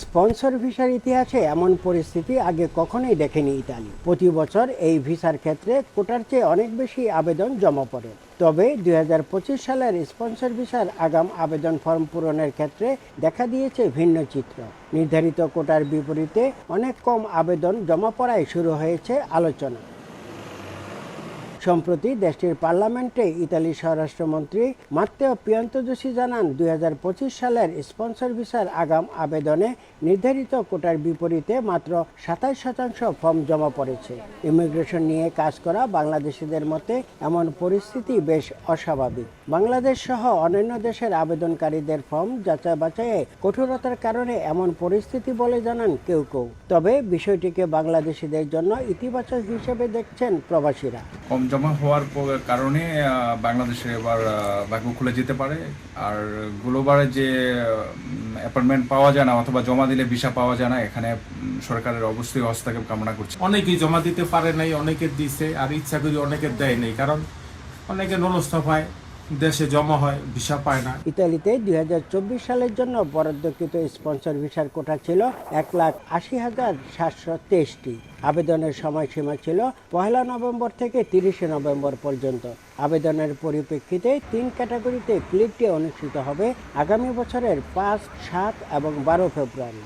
Sponsor ভিসার ইতিহাসে এমন পরিস্থিতি আগে কখনোই দেখেনি ইতালি। প্রতি বছর এই ভিসার ক্ষেত্রে কোটার চেয়ে অনেক বেশি আবেদন জমা পড়ে। তবে ২০২৫ সালের স্পন্সর ভিসার আগাম আবেদন ফর্ম পূরণের ক্ষেত্রে দেখা দিয়েছে ভিন্ন চিত্র। নির্ধারিত কোটার বিপরীতে অনেক কম আবেদন জমা পড়ায় শুরু হয়েছে আলোচনা। সম্প্রতি দেশটির পার্লামেন্টে ইতালির স্বরাষ্ট্রমন্ত্রী মাত্তেও পিয়ান্তদুসি জানান, ২০২৫ সালের স্পন্সর ভিসার আগাম আবেদনে নির্ধারিত কোটার বিপরীতে মাত্র ২৭% ফর্ম জমা পড়েছে। ইমিগ্রেশন নিয়ে কাজ করা বাংলাদেশিদের মতে এমন পরিস্থিতি বেশ অস্বাভাবিক। বাংলাদেশ সহ অন্যান্য দেশের আবেদনকারীদের ফর্ম যাচাই বাছাইয়ে কঠোরতার কারণে এমন পরিস্থিতি বলে জানান কেউ কেউ। তবে বিষয়টিকে বাংলাদেশিদের জন্য ইতিবাচক হিসেবে দেখছেন প্রবাসীরা। কম জমা হওয়ার কারণে বাংলাদেশে এবার ভাগ্য খুলে যেতে পারে। আর গ্লোবালে যে অ্যাপয়েন্টমেন্ট পাওয়া যায় না অথবা জমা দিলে ভিসা পাওয়া যায় না, এখানে সরকারের অবশ্যই হস্তক্ষেপ কামনা করছে। অনেকেই জমা দিতে পারে নাই, অনেকে দিছে, আর ইচ্ছা করি অনেকে দেয় নাই, কারণ অনেকে নলস্থ পায়, দেশে জমা হয়, ভিসা পায় না। ইতালিতে ২০২৪ সালের জন্য বরাদ্দকৃত স্পন্সর ভিসার কোটা ছিল ১,৮০,৭২৩টি। আবেদনের সময়সীমা ছিল ১ নভেম্বর থেকে ৩০ নভেম্বর পর্যন্ত। আবেদনের পরিপ্রেক্ষিতে ৩ ক্যাটাগরিতে প্লিটটি অনুষ্ঠিত হবে আগামী বছরের ৫, ৭ এবং ১২ ফেব্রুয়ারি।